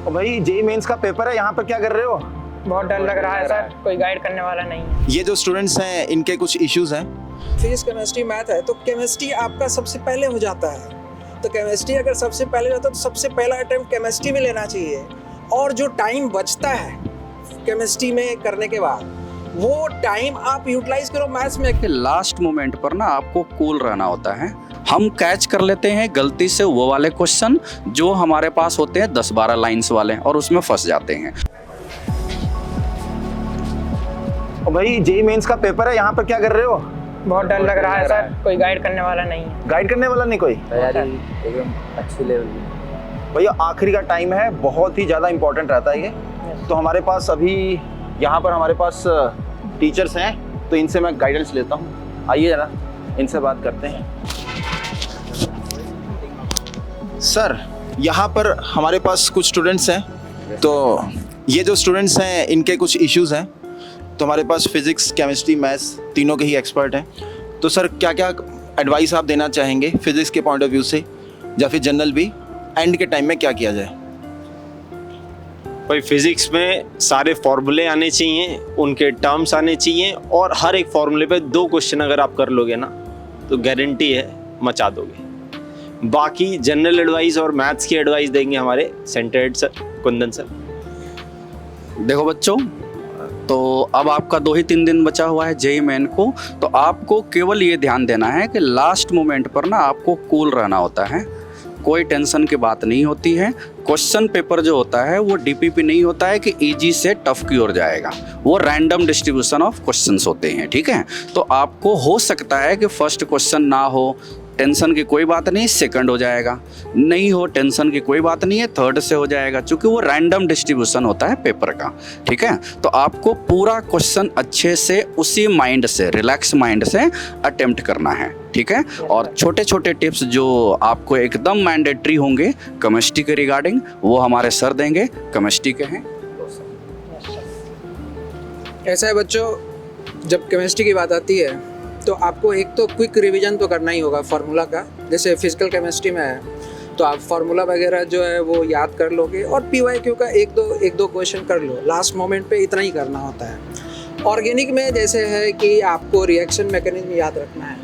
और भाई JEE mains का पेपर है, यहाँ पर क्या कर रहे हो? बहुत डर लग रहा है सर, कोई गाइड करने वाला नहीं है। ये जो स्टूडेंट्स हैं इनके कुछ इश्यूज हैं। फिजिक्स केमिस्ट्री मैथ है तो केमिस्ट्री आपका सबसे पहले हो जाता है। तो केमिस्ट्री अगर सबसे पहले रहता है तो सबसे पहला अटेम्प्ट केमिस्ट्री में लेना चाहिए। और जो टाइम बचता है केमिस्ट्री में करने के बाद वो टाइम आप यूटिलाइज करो मैथ्स में। लास्ट मोमेंट पर ना आपको कूल रहना होता है। हम कैच कर लेते हैं गलती से वो वाले क्वेश्चन जो हमारे पास होते हैं 10-12 लाइंस वाले और उसमें फंस जाते हैं। और भाई जेई मेंस का पेपर है, यहाँ पर क्या कर रहे हो? बहुत डर लग रहा है सर, कोई गाइड करने वाला नहीं है। गाइड करने वाला नहीं कोई? तैयारी एकदम अच्छी लेवल की। भैया आखिरी का टाइम है, बहुत ही ज़्यादा इंपॉर्टेंट रहता है ये। तो हमारे पास अभी यहाँ पर हमारे पास टीचर्स हैं, तो इनसे मैं गाइडेंस लेता हूँ। आइए ज़रा इनसे बात करते हैं। सर, यहाँ पर हमारे पास कुछ स्टूडेंट्स हैं, तो ये जो स्टूडेंट्स हैं इनके कुछ इश्यूज हैं। तो हमारे पास फिजिक्स केमिस्ट्री मैथ्स तीनों के ही एक्सपर्ट हैं। तो सर क्या क्या एडवाइस आप देना चाहेंगे फिजिक्स के पॉइंट ऑफ व्यू से या फिर जनरल भी? एंड के टाइम में क्या किया जाए? भाई फिजिक्स में सारे फॉर्मूले आने चाहिए, उनके टर्म्स आने चाहिए, और हर एक फॉर्मूले पे 2 क्वेश्चन अगर आप कर लोगे ना तो गारंटी है मचा दोगे। बाकी जनरल एडवाइस और मैथ्स की एडवाइस देंगे हमारे centre head sir Kundan sir. देखो बच्चों, तो अब आपका 2 ही 3 दिन बचा हुआ है जेई मेन को। तो आपको केवल ये ध्यान देना है कि लास्ट मोमेंट पर ना आपको कूल रहना होता है। कोई टेंशन की बात नहीं होती है। क्वेश्चन पेपर जो होता है वो डीपीपी नहीं होता है कि इजी से टफ की ओर जाएगा। वो रैंडम डिस्ट्रीब्यूशन ऑफ क्वेश्चंस होते हैं, ठीक है। तो आपको हो सकता है कि फर्स्ट क्वेश्चन ना हो, टेंशन की कोई बात नहीं, सेकंड हो जाएगा। नहीं हो, टेंशन की कोई बात नहीं है, थर्ड से हो जाएगा, क्योंकि वो रैंडम डिस्ट्रीब्यूशन होता है पेपर का, ठीक है। तो आपको पूरा क्वेश्चन अच्छे से उसी माइंड से, रिलैक्स माइंड से अटेम्प्ट करना है, ठीक है। और छोटे छोटे टिप्स जो आपको एकदम मैंडेटरी होंगे केमिस्ट्री के रिगार्डिंग, वो हमारे सर देंगे। केमिस्ट्री के हैं ऐसा है बच्चों, जब केमिस्ट्री की बात आती है तो आपको एक तो क्विक रिवीजन तो करना ही होगा फार्मूला का। जैसे फिजिकल केमिस्ट्री में है तो आप फार्मूला वगैरह जो है वो याद कर लोगे, और पीवाईक्यू का एक दो क्वेश्चन कर लो। लास्ट मोमेंट पे इतना ही करना होता है। ऑर्गेनिक में जैसे है कि आपको रिएक्शन मैकेनिज्म याद रखना है,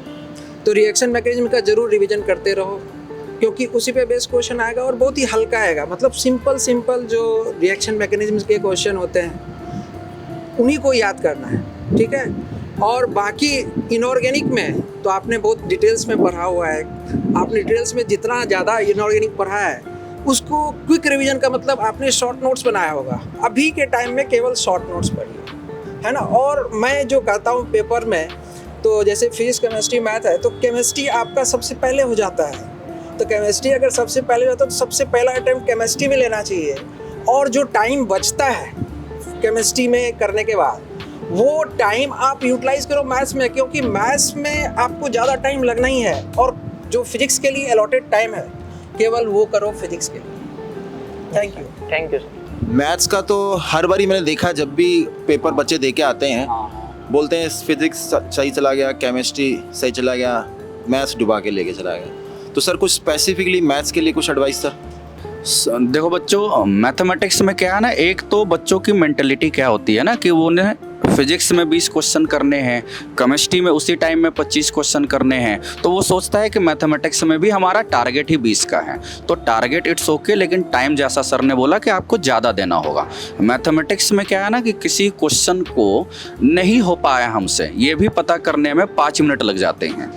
तो रिएक्शन मैकेनिज्म का जरूर रिवीजन करते रहो, क्योंकि उसी पे बेस्ट क्वेश्चन आएगा और बहुत ही हल्का आएगा। मतलब सिंपल जो रिएक्शन मैकेनिज्म के क्वेश्चन होते हैं उन्हीं को याद करना है, ठीक है। और बाकी इनऑर्गेनिक में तो आपने बहुत डिटेल्स में पढ़ा हुआ है। आपने डिटेल्स में जितना ज़्यादा इनऑर्गेनिक पढ़ा है उसको क्विक रिवीजन का मतलब आपने शॉर्ट नोट्स बनाया होगा। अभी के टाइम में केवल शॉर्ट नोट्स पढ़िए, है ना। और मैं जो कहता हूँ पेपर में, तो जैसे फिजिक्स केमिस्ट्री मैथ है तो केमिस्ट्री आपका सबसे पहले हो जाता है। तो केमिस्ट्री अगर सबसे पहले रहता है तो सबसे पहला अटेम्प्ट केमिस्ट्री में लेना चाहिए। और जो टाइम बचता है केमिस्ट्री में करने के बाद वो टाइम आप यूटिलाइज करो मैथ्स में, क्योंकि मैथ्स में आपको ज़्यादा टाइम लगना ही है। और जो फिजिक्स के लिए अलॉटेड टाइम है केवल वो करो फिजिक्स के लिए। Thank you sir. मैथ्स का तो हर बारी मैंने देखा, जब भी पेपर बच्चे दे के आते हैं बोलते हैं फिजिक्स सही चला गया, केमिस्ट्री सही चला गया, मैथ्स डुबा के लेके चला गया। तो सर कुछ स्पेसिफिकली मैथ्स के लिए कुछ एडवाइस सर? देखो बच्चों, मैथमेटिक्स में क्या है ना, एक तो बच्चों की मेंटेलिटी क्या होती है ना कि वो उन्हें फिजिक्स में 20 क्वेश्चन करने हैं, केमिस्ट्री में उसी टाइम में 25 क्वेश्चन करने हैं, तो वो सोचता है कि मैथमेटिक्स में भी हमारा टारगेट ही 20 का है। तो टारगेट इट्स ओके, लेकिन टाइम जैसा सर ने बोला कि आपको ज़्यादा देना होगा। मैथमेटिक्स में क्या है ना कि किसी क्वेश्चन को नहीं हो पाया हमसे, ये भी पता करने में 5 मिनट लग जाते हैं,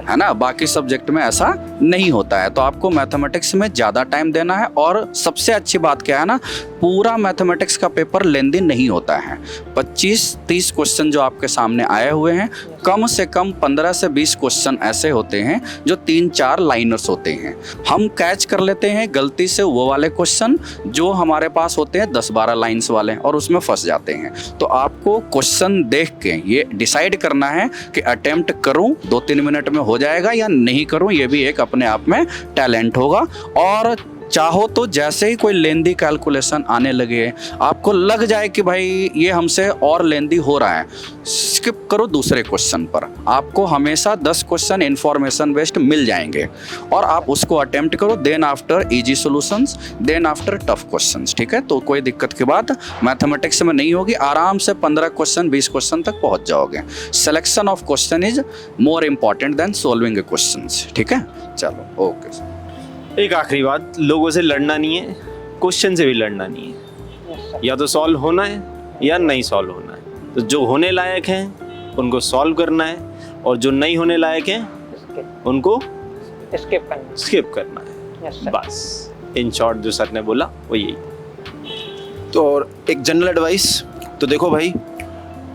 है ना। बाकी सब्जेक्ट में ऐसा नहीं होता है। तो आपको मैथमेटिक्स में ज़्यादा टाइम देना है। और सबसे अच्छी बात क्या है ना, पूरा मैथमेटिक्स का पेपर लेंदी नहीं होता है। 25-30 क्वेश्चन जो आपके सामने आए हुए हैं, कम से कम 15 से 20 क्वेश्चन ऐसे होते हैं जो 3-4 लाइनर्स होते हैं। हम कैच कर लेते हैं गलती से वो वाले क्वेश्चन जो हमारे पास होते हैं 10-12 लाइन्स वाले, और उसमें फंस जाते हैं। तो आपको क्वेश्चन देख के ये डिसाइड करना है कि अटेम्प्ट करूं 2-3 मिनट में हो जाएगा या नहीं करूं। ये भी एक अपने आप में टैलेंट होगा। और चाहो तो जैसे ही कोई लेंदी कैलकुलेशन आने लगे, आपको लग जाए कि भाई ये हमसे और लेंदी हो रहा है, स्किप करो दूसरे क्वेश्चन पर। आपको हमेशा 10 क्वेश्चन इंफॉर्मेशन बेस्ड मिल जाएंगे और आप उसको अटेम्प्ट करो, then after easy solutions, then after tough questions. ठीक है, तो कोई दिक्कत की बात मैथमेटिक्स में नहीं होगी, आराम से 15 क्वेश्चन 20 क्वेश्चन तक पहुंच जाओगे। Selection of question is more important than solving questions. ठीक है, चलो ओके। एक आखिरी बात, लोगों से लड़ना नहीं है, क्वेश्चन से भी लड़ना नहीं है। Yes sir. या तो सॉल्व होना है या नहीं सॉल्व होना है। तो जो होने लायक हैं उनको सॉल्व करना है, और जो नहीं होने लायक हैं उनको स्किप करना। स्किप करना है। Yes sir. बस इन शॉर्ट जो सर ने बोला वो यही। तो और एक जनरल एडवाइस, तो देखो भाई,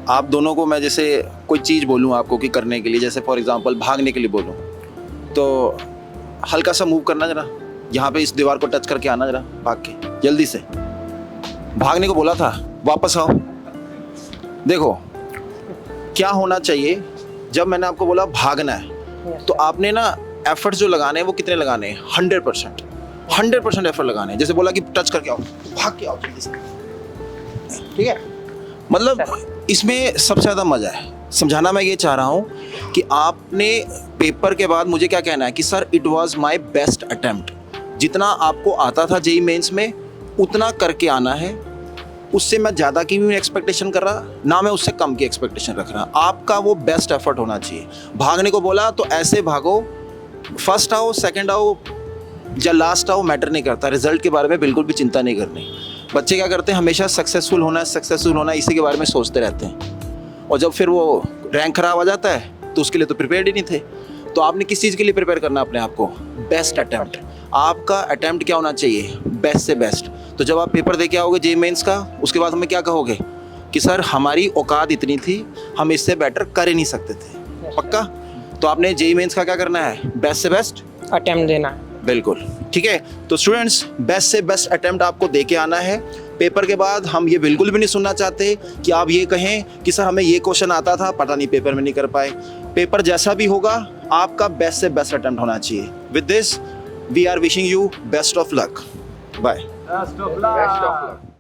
आप दोनों को मैं जैसे कोई चीज़ बोलूँ आपको कि करने के लिए, जैसे फॉर एग्जांपल भागने के लिए बोलूँ, तो हल्का सा मूव करना जरा, यहाँ पे इस दीवार को टच करके आना जरा, भाग के जल्दी से। भागने को बोला था, वापस आओ। देखो क्या होना चाहिए, जब मैंने आपको बोला भागना है तो आपने ना एफर्ट्स जो लगाने हैं वो कितने लगाने हैं? 100% एफर्ट लगाने हैं। जैसे बोला कि टच करके आओ, भाग के आओ जल्दी से। ठीक है, मतलब इसमें सबसे ज़्यादा मज़ा है। समझाना मैं ये चाह रहा हूँ कि आपने पेपर के बाद मुझे क्या कहना है कि sir it was my best attempt. जितना आपको आता था जेईई मेंस में उतना करके आना है, उससे मैं ज़्यादा की भी एक्सपेक्टेशन कर रहा ना, मैं उससे कम की एक्सपेक्टेशन रख रहा। आपका वो बेस्ट एफर्ट होना चाहिए। भागने को बोला तो ऐसे भागो, फर्स्ट आओ सेकंड आओ या लास्ट आओ, मैटर नहीं करता। रिजल्ट के बारे में बिल्कुल भी चिंता नहीं करनी। बच्चे क्या करते हैं, हमेशा सक्सेसफुल होना है, इसी के बारे में सोचते रहते हैं, और जब फिर वो रैंक खराब आ जाता है तो उसके लिए तो प्रिपेयर्ड ही नहीं थे। तो आपने किस चीज़ के लिए प्रिपेयर करना अपने आप को? Best attempt. आपका अटेम्प्ट क्या होना चाहिए? बेस्ट से बेस्ट। तो जब आप पेपर दे के आओगे जेईई मेंस का, उसके बाद हमें क्या कहोगे कि सर हमारी औकात इतनी थी, हम इससे बेटर कर ही नहीं सकते थे। पक्का? तो आपने जेईई मेंस का क्या करना है? बेस्ट से बेस्ट अटेम्प्ट देना। बिल्कुल ठीक है। तो स्टूडेंट्स, बेस्ट से बेस्ट अटेम्प्ट आपको दे के आना है। पेपर के बाद हम ये बिल्कुल भी नहीं सुनना चाहते कि आप ये कहें कि सर हमें ये क्वेश्चन आता था, पता नहीं पेपर में नहीं कर पाए। पेपर जैसा भी होगा आपका बेस्ट से बेस्ट अटेम्प्ट होना चाहिए। With this we are wishing you best of luck. Bye. Best of luck.